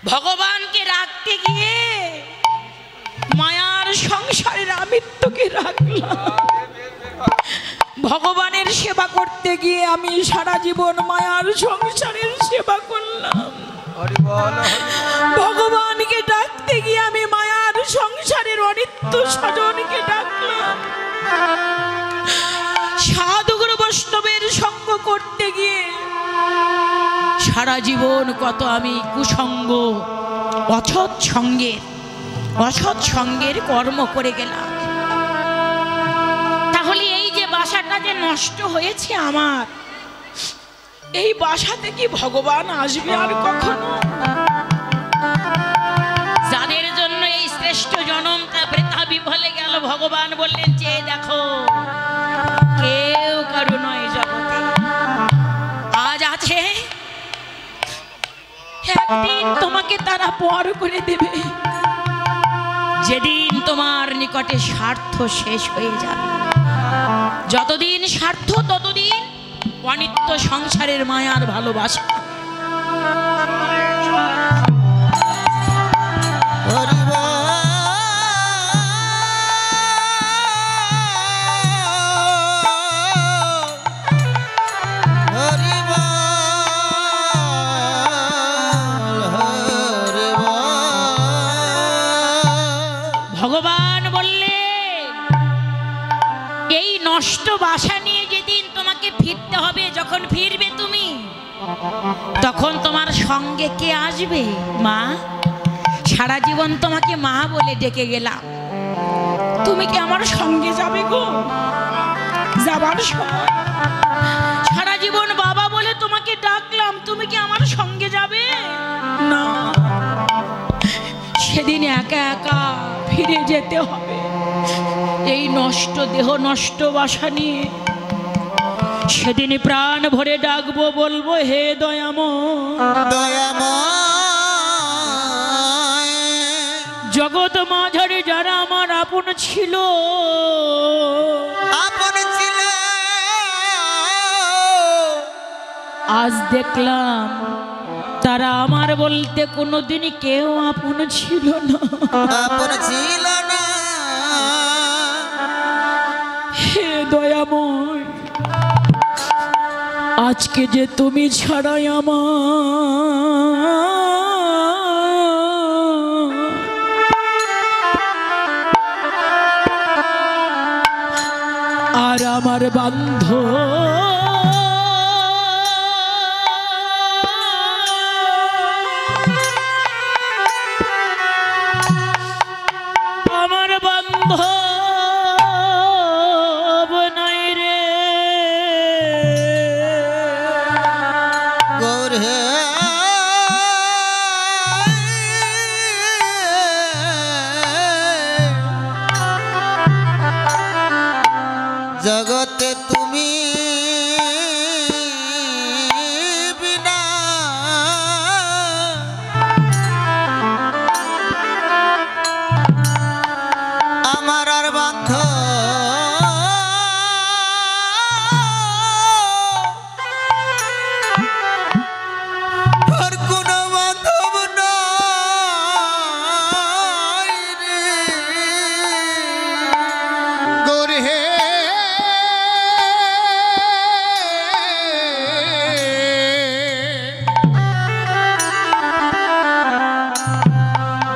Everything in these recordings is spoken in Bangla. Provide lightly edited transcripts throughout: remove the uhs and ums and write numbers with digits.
ভগবানকে রাখতে গিয়ে মায়ার সংসারের আমিত্বকে রাখলাম। ভগবানের সেবা করতে গিয়ে আমি সারা জীবন মায়ার সংসারের সেবা করলাম। ভগবানকে ডাকতে গিয়ে আমি মায়ার সংসারের অনিত্য স্বজনকে ডাকলাম। সাধুগুরু বৈষ্ণবের সঙ্গ করতে গিয়ে সারা জীবন কত আমি কুসঙ্গ অসৎ সঙ্গের কর্ম করে গেলাম। তাহলে এই যে বাসাটা যে নষ্ট হয়েছে আমার, এই বাসাতে কি ভগবান আসবে আর কখনো? যাদের জন্য এই শ্রেষ্ঠ জনমটা বৃথা বিফলে গেল, ভগবান বললেন চেয়ে দেখো, কেউ কারো নয় জগতে। আজ আছে, একদিন তোমাকে তারা পর করে দেবে। যেদিন তোমার নিকটে স্বার্থ শেষ হয়ে যাবে, যতদিন স্বার্থ ততদিন অনিত্য সংসারের মায়ার ভালোবাসা। ভগবান বললেন এই নষ্ট বাসা নিয়ে যেদিন তোমাকে ফিরতে হবে, যখন ফিরবে তুমি, তখন তোমার সঙ্গে কে আসবে? মা। সারা জীবন তোমাকে মা বলে ডেকে গেলাম, তুমি কি আমার সঙ্গে যাবে গো? যাবার সময় সারা জীবন বাবা বলে তোমাকে ডাকলাম, তুমি কি আমার সঙ্গে যাবে? না, সেদিন একা একা ফিরে যেতে হবে। এই নষ্ট দেহ নষ্ট বাসা নিয়ে সেদিন প্রাণ ভরে ডাকবো, বলবো হে দয়াময়, জগৎ মাঝারে যারা আমার আপন ছিল, আজ দেখলাম তারা আমার বলতে কোনোদিনই কেউ আপন ছিল না। হে দয়াময়, আজকে যে তুমি ছাড়াই আমার আর আমার বান্ধব জগতে তুমি বিনা আমার আর বান্ধব আর কোনো বান্ধব নাই রে গোরে।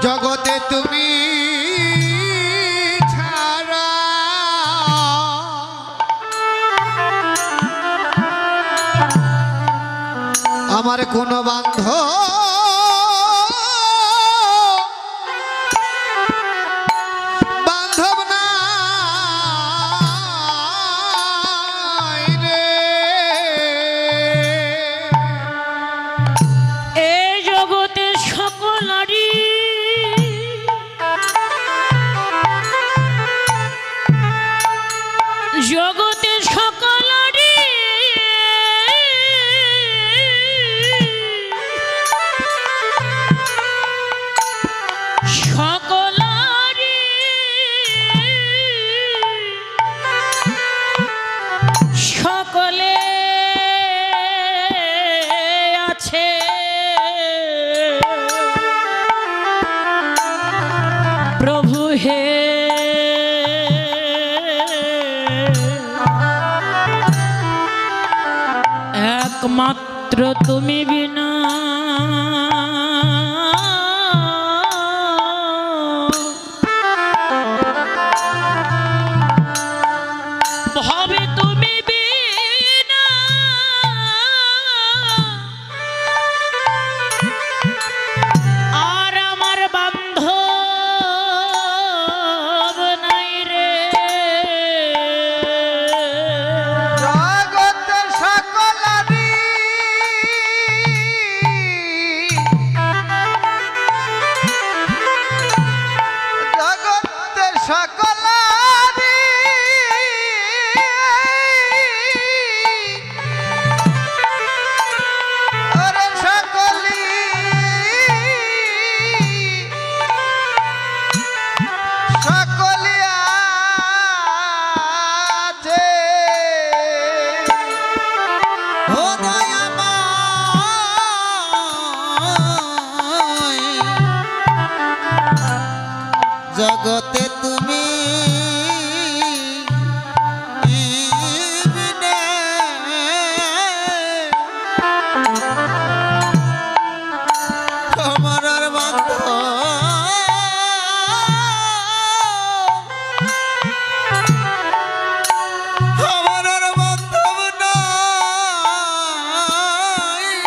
জগতে তুমি ছাড়া আমার কোনো বান্ধব নাই রে। এই জগতে সকলারই জগতে সকলারই মাত্র তুমি বিনা ভাবে তুমি বিনা আর আমার বান্ধব নাই রে। জগৎ সকলারি জগৎ সকলারি ওরে সকলি সকলি আছে ও দয়াময় জগতে তুমি বিনে আমার আর বান্ধব আমার আর বান্ধব নাই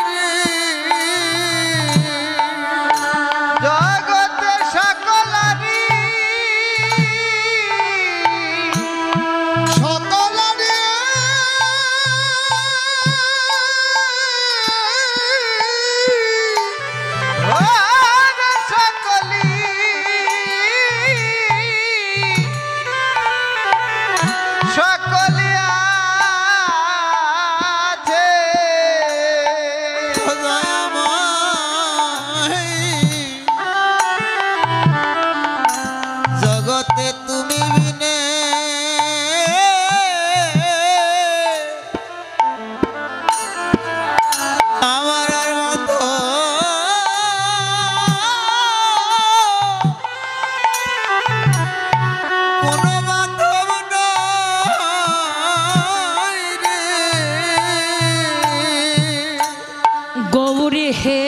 রে। জগতে সকলারি সকলারি ওরে সকলি সকলি আছে জগতে তুমি বিনে আমার আর মতো কোনো বান্ধব নাই রে। গৌরী হে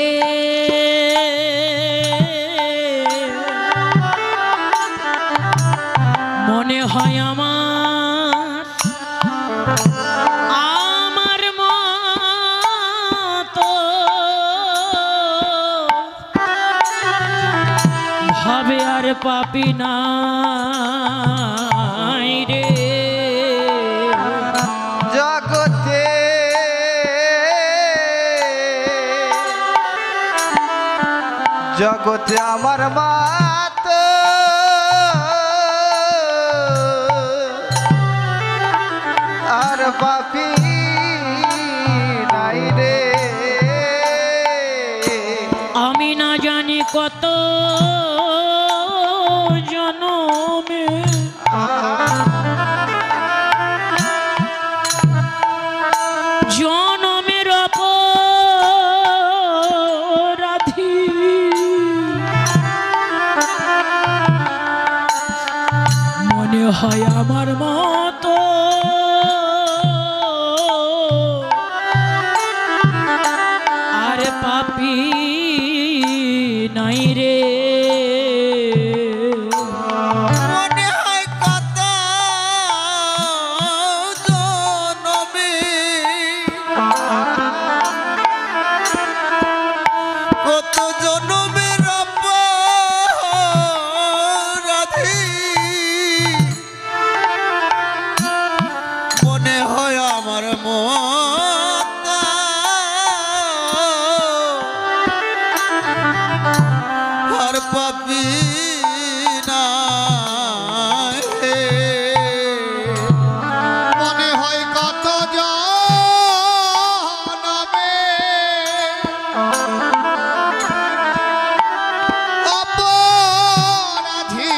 মনে হয় আমার মতো ভাবে আর পাপি নাই রে। জগতে জগতে আমার মাত আর পাপি নাই রে। আমি না জানি কত জনমে জনমের অপরাধী মনে হয় আমার মতো আর পাপি নাই রে। মনে হয় কত জনমে কত জনমের অপরাধী মনে হয় আমার মতো আর পাপি নাই রে। মনে হয় কত জনমে অপরাধী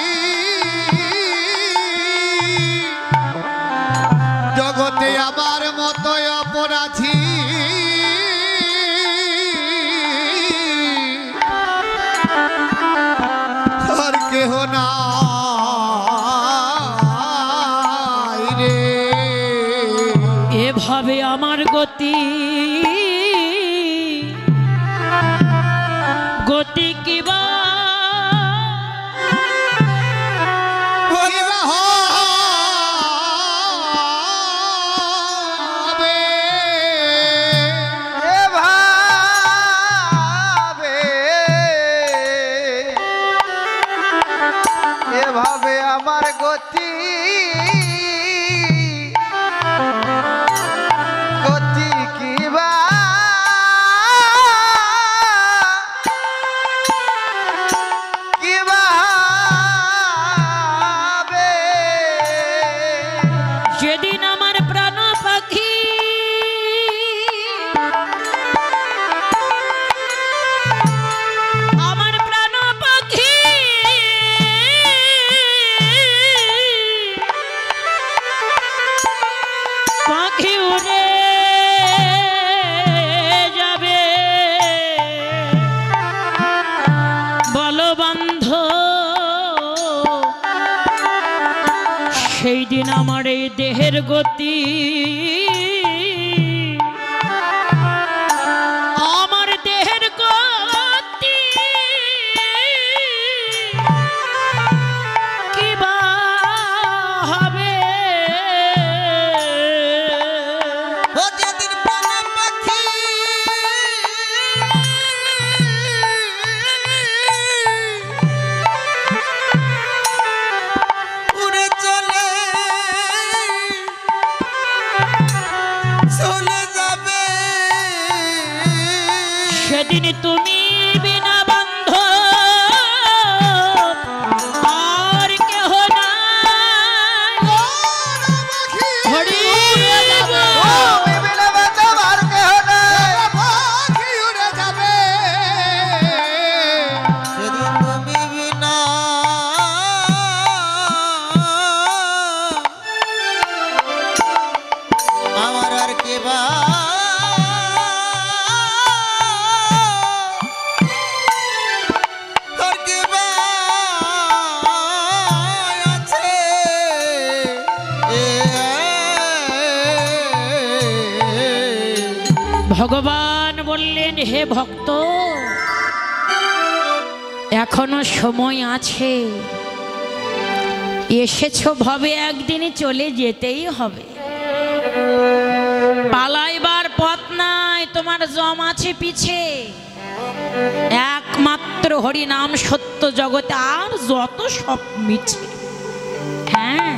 জগতে আমার মতো অপরাধী আর কেহ নাই রে। এভাবে আমার গতি সেদিন আমার এই দেহের গতি আমার দেহের গতি কি বা হবে ও যেদিন পানা পাখি উড়ে চলে যাবে সেদিন তুমি বিনা বান্ধব আর কেহ নাই হরি সেদিন তুমি বিনা আমার আর কে বা আর কে বা আছে ভগবান বললেন হে ভক্ত এখনো সময় আছে এসেছো ভবে একদিন চলে যেতেই হবে পালাইবার পথ নাই তোমার জম আছে পিছে একমাত্র হরি নাম সত্য জগতে আর যত সব মিছে হ্যাঁ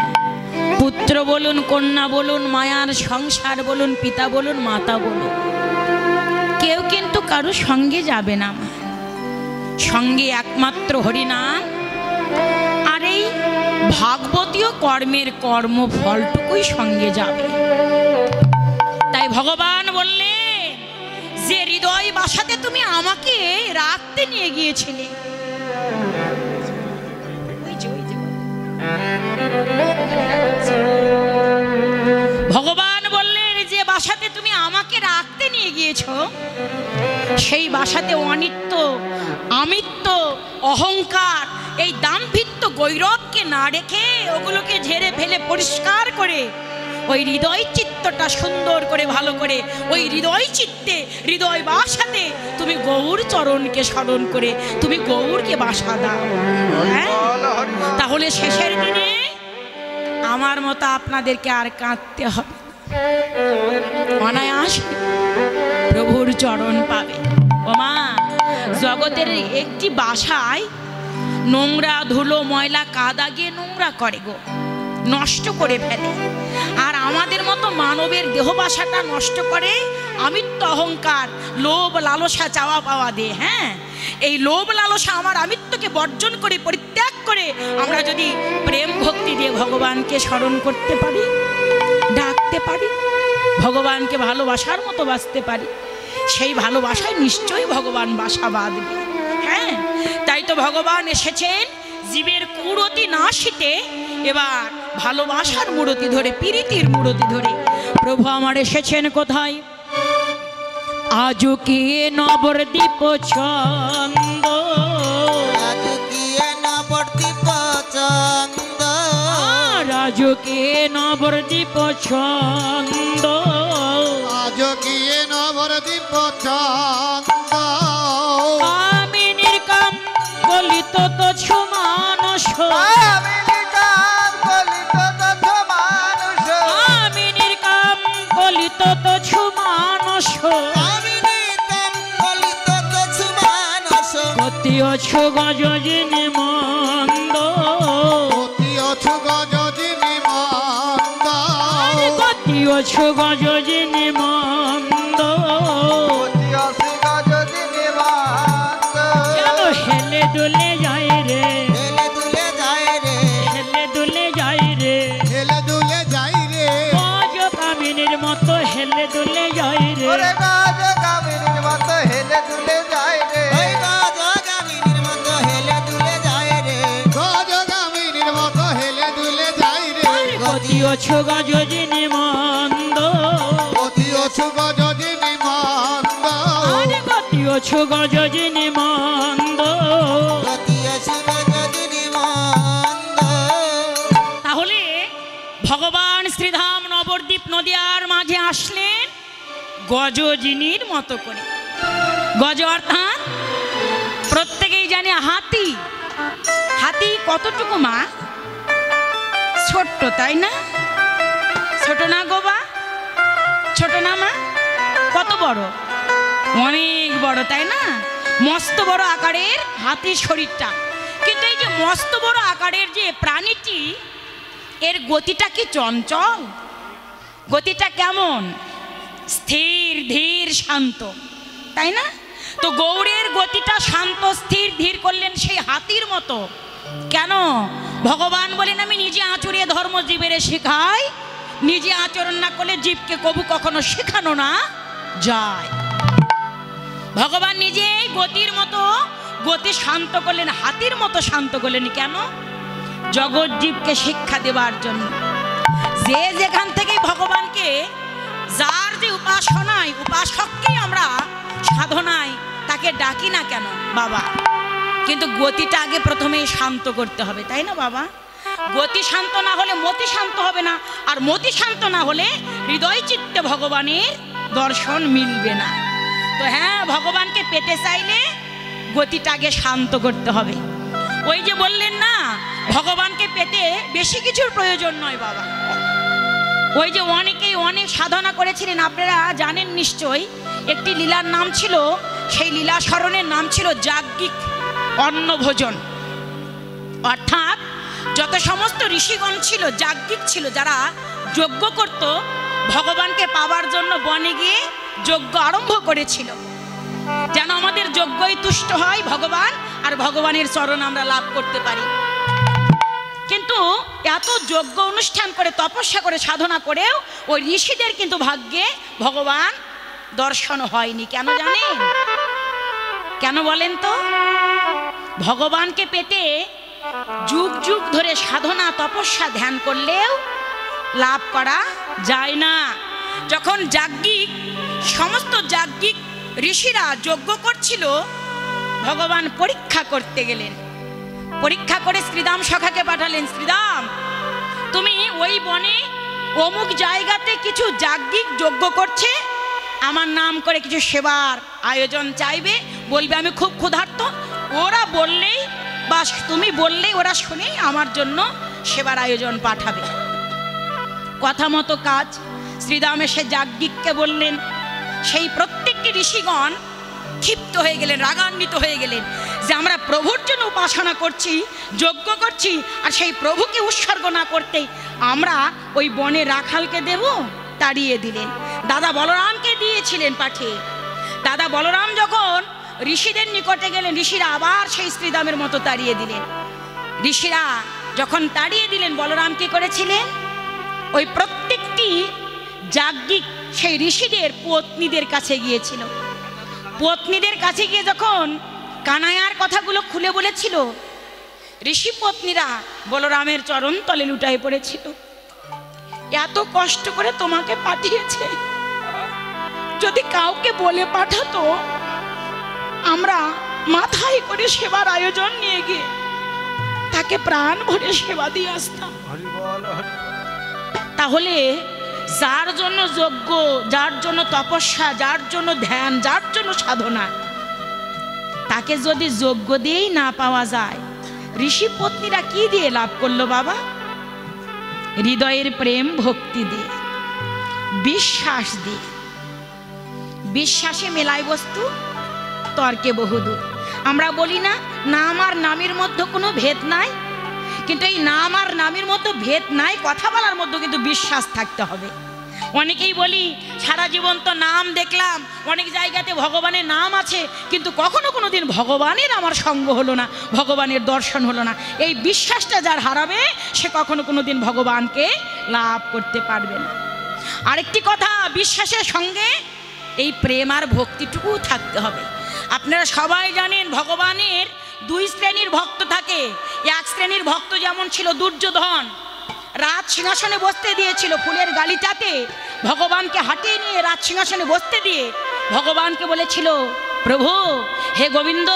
পুত্র বলুন কন্যা বলুন মায়ার সংসার বলুন পিতা বলুন মাতা বলুন কেউ কিন্তু কারো সঙ্গে যাবে না সঙ্গে একমাত্র হরিনাম আর এই ভাগবতীয় কর্মের কর্মফলটুকুই সঙ্গে যাবে তাই ভগবান বললেন যে হৃদয় বাসাতে তুমি আমাকে রাখতে নিয়ে গিয়েছিলে ভগবান বললেন যে বাসাতে তুমি আমাকে রাখতে নিয়ে গিয়েছো সেই বাসাতে অনিত্য আমিত্ব অহংকার এই দাম্ভিত্ব গৌরবকে না রেখে ওগুলোকে ঝেড়ে ফেলে পরিষ্কার করে ওই হৃদয় চিত্তটা সুন্দর করে ভালো করে ওই হৃদয় চিত্তে হৃদয় বাসাতে তুমি গৌর চরণকে স্মরণ করে তুমি গৌরকে বাসা দাও হ্যাঁ তাহলে শেষের দিনে আমার মতো আপনাদেরকে আর কাঁদতে হবে অনায়াস প্রভুর চরণ পাবে ও মা জগতের একটি বাসায় নোংরা ধুলো ময়লা কাদা গিয়ে নোংরা করে গো নষ্ট করে ফেলে আর আমাদের মতো মানবের দেহ বাসাটা নষ্ট করে আমিত্ব অহংকার লোভ লালসা চাওয়া পাওয়া দিয়ে হ্যাঁ এই লোভ লালসা আমার আমিত্বকে বর্জন করে পরিত্যাগ করে আমরা যদি প্রেম ভক্তি দিয়ে ভগবানকে স্মরণ করতে পারি ডাকতে পারি ভগবানকে ভালোবাসার মতো বাঁচতে পারি সেই ভালোবাসায় নিশ্চয়ই ভগবান বাসা বাঁধবে হ্যাঁ তাই তো ভগবান এসেছেন জীবের কুরতি নাশিতে এবার ভালোবাসার মূরতি ধরে প্রীতির মূরতি ধরে প্রভু আমার এসেছেন কোথায় আজও কি নবদ্বীপ ছন্দ রাজকীয় নবদ্বীপ চন্দ রাজকীয় নবদ্বীপ ছন্দ আজ গিয়ে নবদ্বীপ চন্দ আমি নির্কাম গলিত তো মানুষ আমি নির্কাম গলিত তো মানুষ গতি অছু গজিনী মন্দ অতি অছু গজিনী মন্দ গতি অছু গজিনী মন্দ যেন হেলে দুলে যায় রে হেলে দুলে যায় রে হেলে দুলে যাই রে গজ কামিনীর মতো হেলে দুলে যায় রে গজগামিনীর মতো হেলে দুলে যাই রে গতি অছু গজিনী মন্দ অতি অছু গজিনী মন্দ গতি অছু গজিনী মন্দ তাহলে ভগবান শ্রীধাম নবদ্বীপ নদিয়ার মাঝে আসলেন গজজিনীর মতো করে। গজ অর্থাৎ প্রত্যেকেই জানে হাতি। হাতি কতটুকু মা? ছোট্ট, তাই না? ছোট না গো বা? ছোট না মা? কত বড়? অনেক বড়, তাই না? মস্ত বড় আকারের হাতির শরীরটা। কিন্তু এই যে মস্ত বড় আকারের যে প্রাণীটি, এর গতিটা কি চঞ্চল? গতিটা কেমন? স্থির ধীর শান্ত, তাই না? তো গৌড়ের গতিটা শান্ত স্থির ধীর করলেন সেই হাতির মতো। কেন? ভগবান বলেন আমি নিজে আচরে ধর্ম জীবের শেখাই, নিজে আচরণ না করলে জীবকে কবু কখনো শেখানো না যায়। ভগবান নিজে গতির মতো গতি শান্ত করলেন, হাতির মতো শান্ত করলেন। কেন? জগৎ জীবকে শিক্ষা দেবার জন্য। যে যেখান থেকে ভগবানকে, যার যে উপাসনায় উপাসককেই আমরা সাধনায় তাকে ডাকি না কেন বাবা, কিন্তু গতিটা আগে প্রথমে শান্ত করতে হবে, তাই না বাবা? গতি শান্ত না হলে মতি শান্ত হবে না, আর মতি শান্ত না হলে হৃদয় চিত্তে ভগবানের দর্শন মিলবে না। তো হ্যাঁ, ভগবানকে পেতে চাইলে গতিটা আগে শান্ত করতে হবে। ওই যে বললেন না, ভগবানকে পেতে বেশি কিছুর প্রয়োজন নয় বাবা। ওই যে অনেকেই অনেক সাধনা করেছিলেন, আপনারা জানেন নিশ্চয়ই। একটি লীলার নাম ছিল, সেই লীলা স্মরণের নাম ছিল যাজ্ঞিক অন্নভোজন। অর্থাৎ যত সমস্ত ঋষিগণ ছিল, যাজ্ঞিক ছিল, যারা যজ্ঞ করত, ভগবানকে পাওয়ার জন্য বনে গিয়ে যজ্ঞ আরম্ভ করেছিল, যেন আমাদের যজ্ঞই তুষ্ট হয় ভগবান, আর ভগবানের চরণ আমরা লাভ করতে পারি। কিন্তু এত যজ্ঞ অনুষ্ঠান করে, তপস্যা করে, সাধনা করেও ওই ঋষিদের কিন্তু ভাগ্যে ভগবান দর্শন হয়নি। কেন জানেন? কেন বলেন তো? ভগবানকে পেতে যুগ যুগ ধরে সাধনা তপস্যা ধ্যান করলেও লাভ করা যায় না। যখন যাজ্ঞিক, সমস্ত যাজ্ঞিক ঋষিরা যজ্ঞ করছিল, ভগবান পরীক্ষা করতে গেলেন। পরীক্ষা করে শ্রীদাম সখাকে পাঠালেন, শ্রীদাম তুমি ওই বনে অমুক জায়গাতে কিছু যাজ্ঞিক যজ্ঞ করছে, আমার নাম করে কিছু সেবার আয়োজন চাইবে, বলবে আমি খুব ক্ষুধার্ত। ওরা বললেই বা তুমি বললেই ওরা শুনেই আমার জন্য সেবার আয়োজন পাঠাবে। কথা মতো কাজ। শ্রীদাম এসে যাজ্ঞিককে বললেন। সেই প্রত্যেকটি ঋষিগণ ক্ষিপ্ত হয়ে গেলেন, রাগান্বিত হয়ে গেলেন যে আমরা প্রভুর জন্য উপাসনা করছি, যজ্ঞ করছি, আর সেই প্রভুকে উৎসর্গ না করতেই আমরা ওই বনে রাখালকে দেব। তাড়িয়ে দিলেন। দাদা বলরামকে দিয়েছিলেন পাঠিয়ে। দাদা বলরাম যখন ঋষিদের নিকটে গেলেন, ঋষিরা আবার সেই শ্রীদামের মতো তাড়িয়ে দিলেন। ঋষিরা যখন তাড়িয়ে দিলেন, বলরাম কি করেছিলেন? ওই প্রত্যেকটি যাজ্ঞিক সেই ঋষিদের পত্নীদের কাছে গিয়েছিল। পত্নীদের কাছে গিয়ে যখন কানায়ার কথাগুলো খুলে বলেছিল, ঋষি পত্নীরা বলরামের চরণ তলে লুটাই পড়েছিল। এত কষ্ট করে তোমাকে পাঠিয়েছে, যদি কাউকে বলে পাঠাতো আমরা মাথায় করে সেবার আয়োজন নিয়ে গিয়ে তাকে প্রাণ ভরে সেবা দিয়ে আসতাম। তাহলে যার জন্য যজ্ঞ, যার জন্য তপস্যা, যার জন্য ধ্যান, যার জন্য সাধনা, তাকে যদি যজ্ঞ দিয়েই না পাওয়া যায়, ঋষি পত্নীরা কি দিয়ে লাভ করলো বাবা? হৃদয়ের প্রেম ভক্তি দিয়ে, বিশ্বাস দিয়ে। বিশ্বাসে মেলায় বস্তু, তর্কে বহুদূর। আমরা বলি না নাম আর নামের মধ্যে কোনো ভেদ নাই, কিন্তু এই নাম আর নামের মধ্যে ভেদ নাই, কথা বলার মধ্যে কিন্তু বিশ্বাস থাকতে হবে। অনেকেই বলি সারা জীবন তো নাম দেখলাম, অনেক জায়গাতে ভগবানের নাম আছে, কিন্তু কখনো কোনো দিন ভগবানের আমার সঙ্গ হলো না, ভগবানের দর্শন হলো না। এই বিশ্বাসটা যার হারাবে, সে কখনো কোনো দিন ভগবানকে লাভ করতে পারবে না। আরেকটি কথা, বিশ্বাসের সঙ্গে এই প্রেম আর ভক্তিটুকু থাকতে হবে। আপনারা সবাই জানেন ভগবানের দুই শ্রেণীর ভক্ত থাকে। এক শ্রেণীর ভক্ত যেমন ছিল দুর্যোধন, রাজ সিংহাসনে বসতে দিয়েছিল, ফুলের গালিটাতে ভগবানকে হাঁটিয়ে নিয়ে রাজ সিংহাসনে বসতে দিয়ে ভগবানকে বলেছিল, প্রভু হে গোবিন্দ,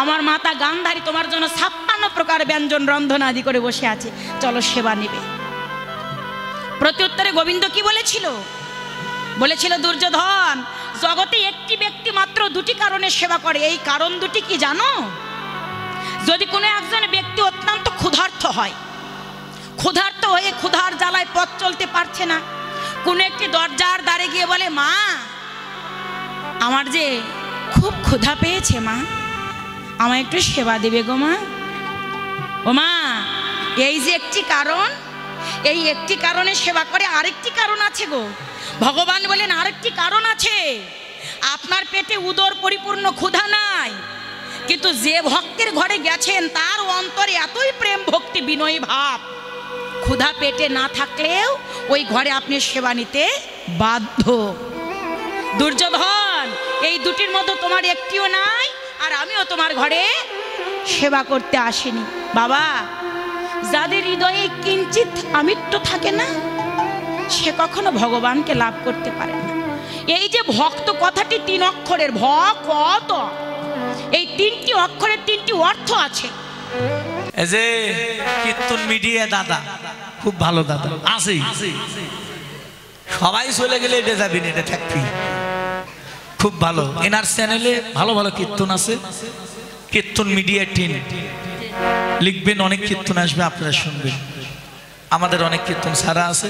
আমার মাতা গান্ধারী তোমার জন্য 56 প্রকার ব্যঞ্জন রন্ধন আদি করে বসে আছে, চলো সেবা নেবে। প্রত্যুত্তরে গোবিন্দ কি বলেছিল? বলেছিল, দুর্যোধন, জগতে একটি ব্যক্তি মাত্র দুটি কারণে সেবা করে। এই কারণ দুটি কি জানো? যদি কোনো একজন ব্যক্তি অত্যন্ত ক্ষুধার্ত হয়, ক্ষুধার্ত হয়ে ক্ষুধার জ্বালায় পথ চলতে পারছে না, কোনো একটি দরজার দ্বারে গিয়ে বলে, মা আমার যে খুব ক্ষুধা পেয়েছে, মা আমায় একটু সেবা দেবে গো মা। ও মা, এই যে একটি কারণ, এই একটি কারণে সেবা করে। আরেকটি কারণ আছে গো, ভগবান বলেন আরেকটি কারণ আছে। আপনার পেটে উদর পরিপূর্ণ ক্ষুধা নাই, কিন্তু যে ভক্তের ঘরে গেছেন তার অন্তরে এতই প্রেম ভক্তি বিনয়ী ভাব, ক্ষুধা পেটে না থাকলেও ওই ঘরে আপনি সেবা নিতে বাধ্য। দুর্যোধন, এই দুটির মধ্যে তোমার একটিও নাই, আর আমিও তোমার ঘরে সেবা করতে আসিনি। বাবা, যাদের হৃদয়ে কিঞ্চিত আমিত্ব থাকে না, সে কখনো ভগবানকে লাভ করতে পারে না। এই যে ভক্ত কথাটি 3 অক্ষরের, ভকত, এই 3টি অক্ষরের 3টি অর্থ আছে। এই যে কীর্তন মিডিয়া দাদা, খুব ভালো দাদা আছে, সবাই চলে গেলে এটা যাবি না, এটা থাকবি। খুব ভালো, এনার চ্যানেলে ভালো ভালো কীর্তন আছে। কীর্তন মিডিয়া টিম লিখবেন, অনেক কীর্তন আসবে, আপনারা শুনবেন। আমাদের অনেক কীর্তন ছাড়া আছে।